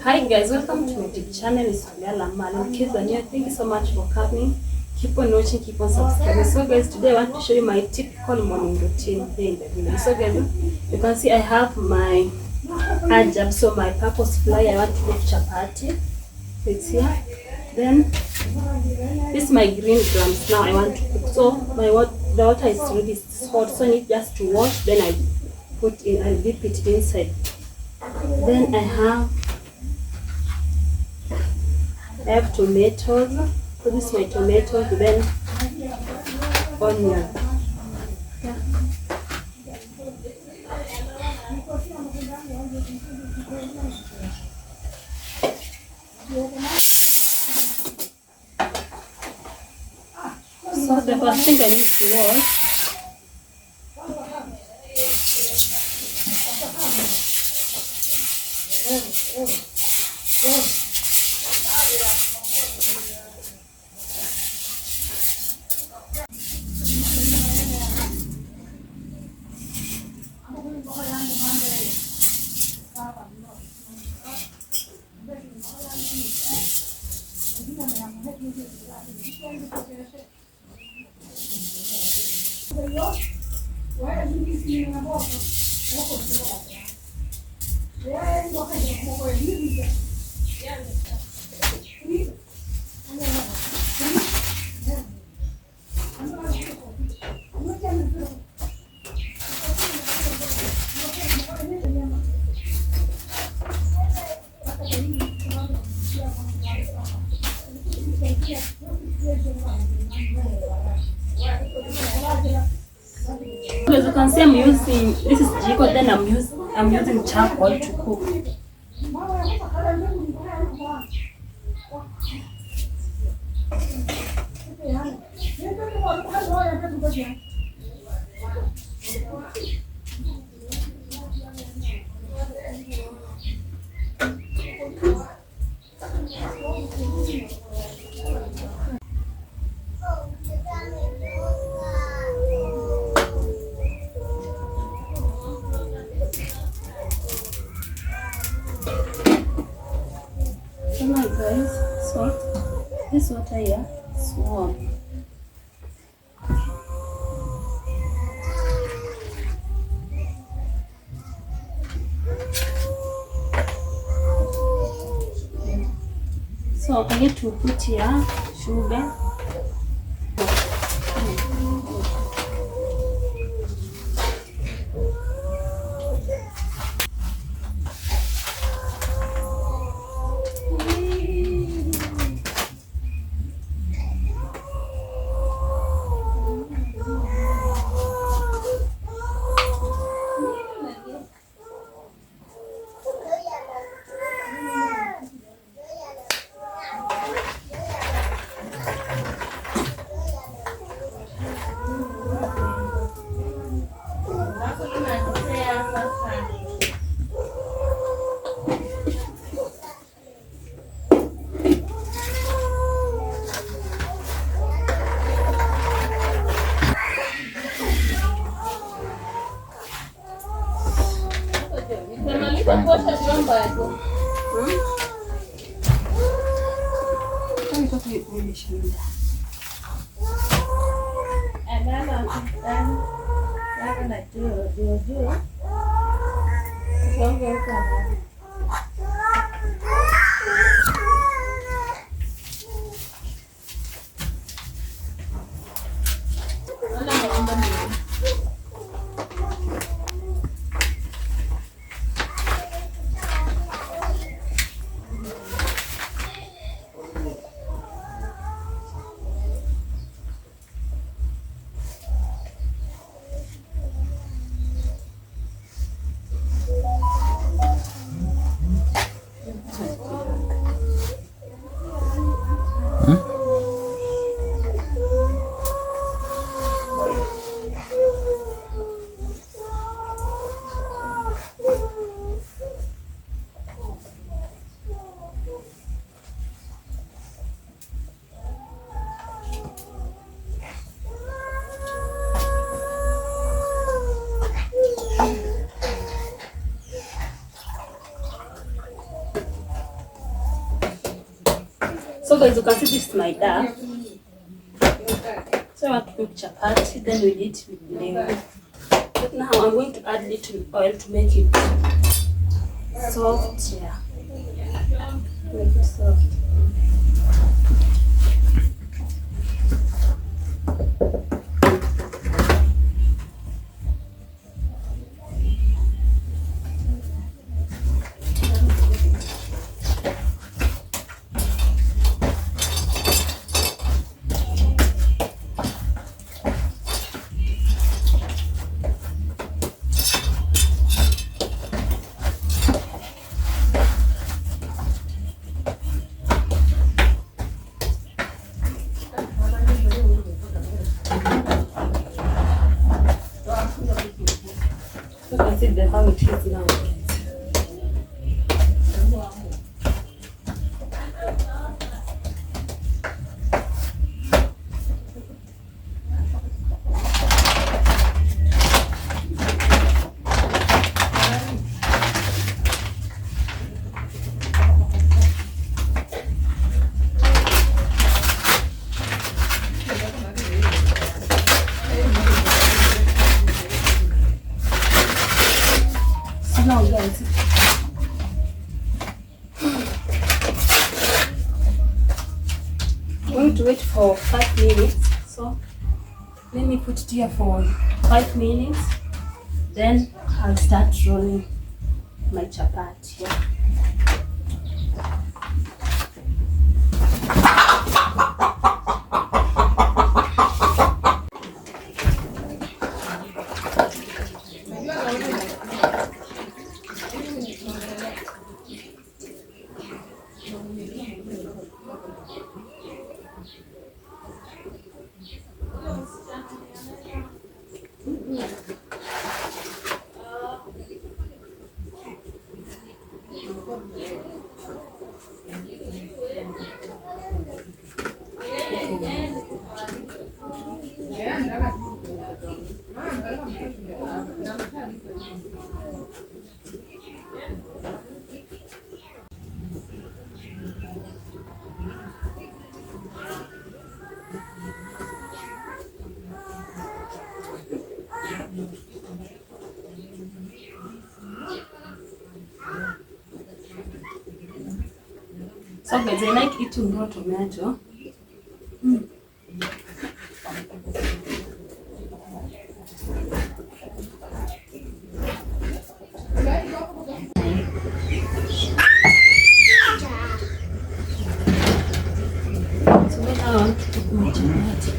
Hi guys, welcome to my YouTube channel. It's Lala Mal. In case you're new, thank you so much for coming. Keep on watching, keep on subscribing. So guys, today I want to show you my typical morning routine here in the village. So guys, you can see I have my ajab, so my purpose fly. I want to make chapati. It's here. Then this is my green grams. Now I want to cook. So the water is ready, it's hot, so I need just to wash. Then I dip it inside. Then I have tomatoes. So this is my tomatoes. Then onion. Yeah. So the first thing I need to wash. As you can see, I'm using this is jiko. Then I'm using charcoal to cook. Alright guys, so this water here is warm. So I need to put here sugar. as you can see, this is my dough. So I want to cook chapati, then we eat with lengo. But now I'm going to add little oil to make it soft. Yeah, make it soft. You can see how it is now. Now guys, I'm going to wait for 5 minutes. So let me put it here for 5 minutes, then I'll start rolling my chapati. Yeah. So guys, I like eating raw tomato. So then I want to cook my chapati.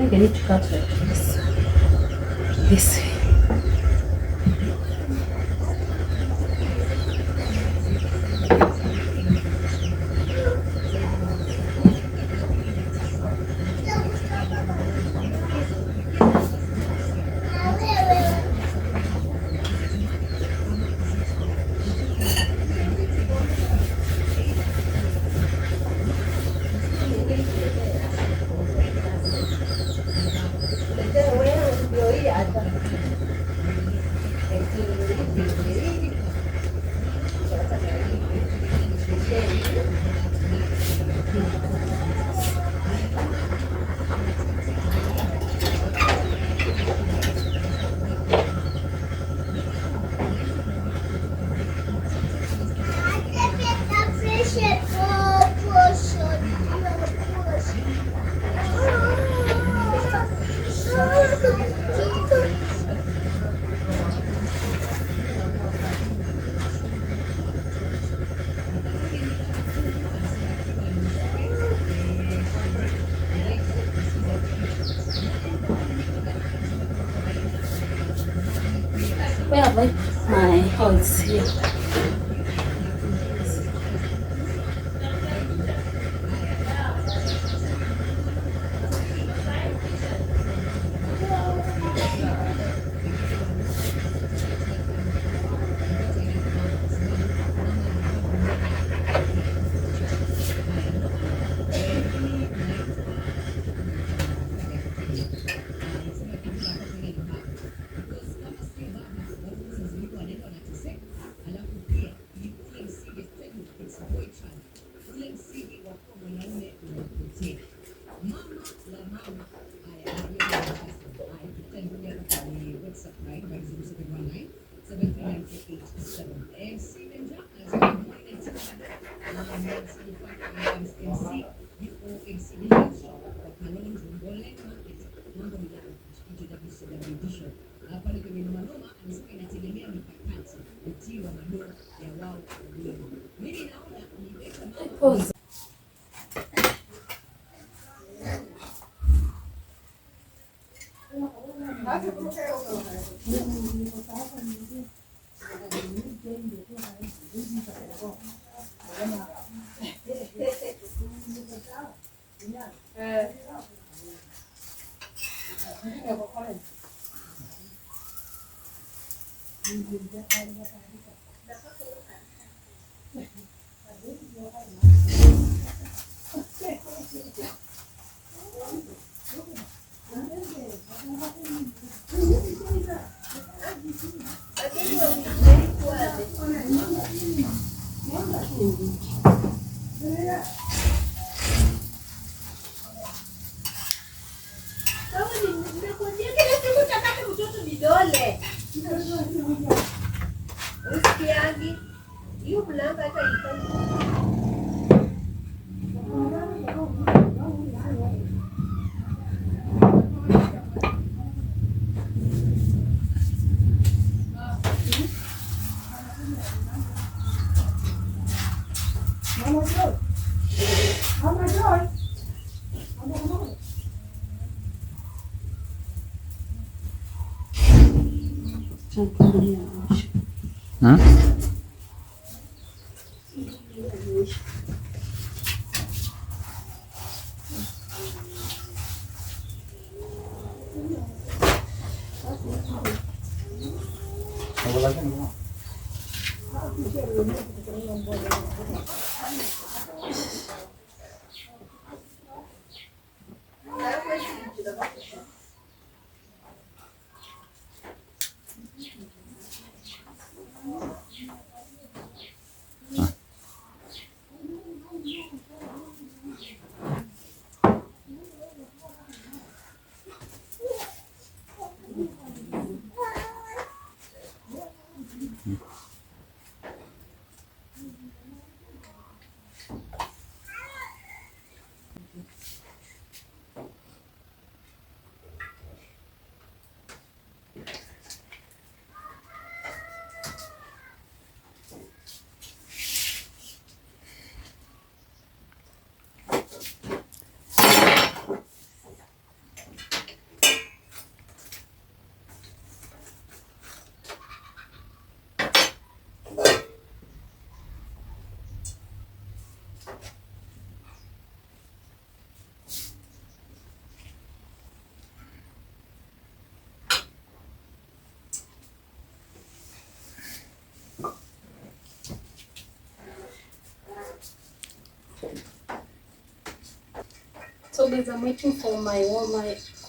I need to cut like this way. Oh, it's here. Pause. So guys, I'm waiting for my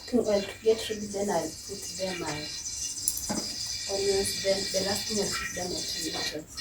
cooking oil to get ready, then I'll put there my onions, then the last thing I'll put there my tomatoes.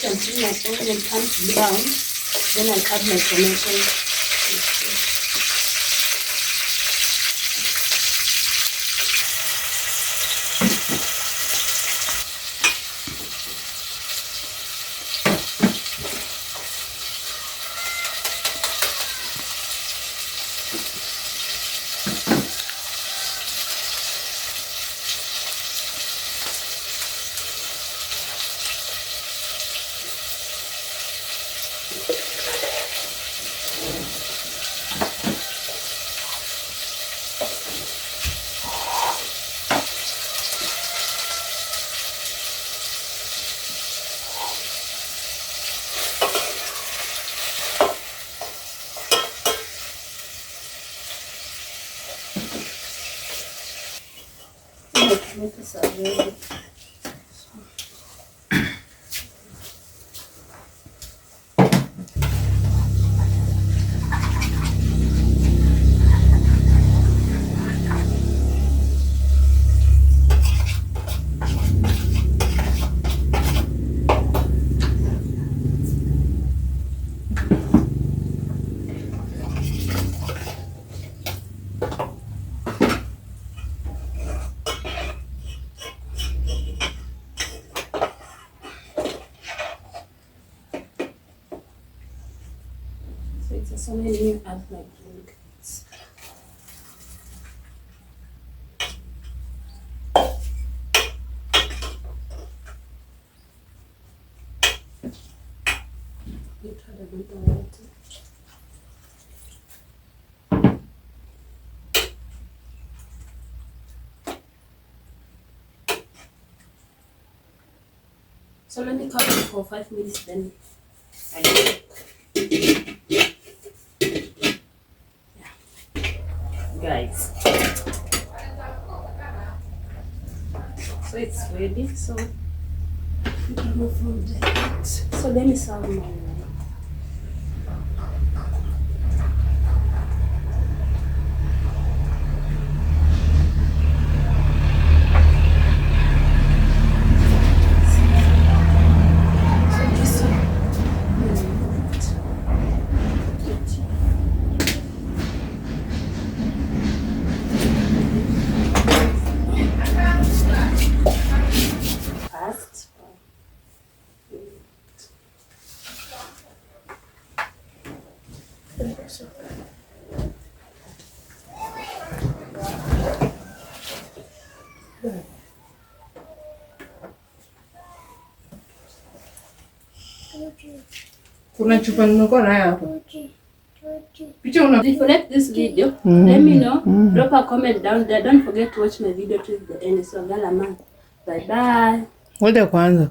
Until my onion turns brown, then I'll add my tomatoes. tomatoes are ready. So let me add my ingredients. It had a bit of water. So let me cover it for 5 minutes, then I do. Guys, so it's ready, so we can move from that. So let me serve my Kuna chupa nimekuwa nayo hapo. If you like this video, let me know. Drop a comment down there. Don't forget to watch my video till the end. So Galama. Bye bye. Ngoja kwanza.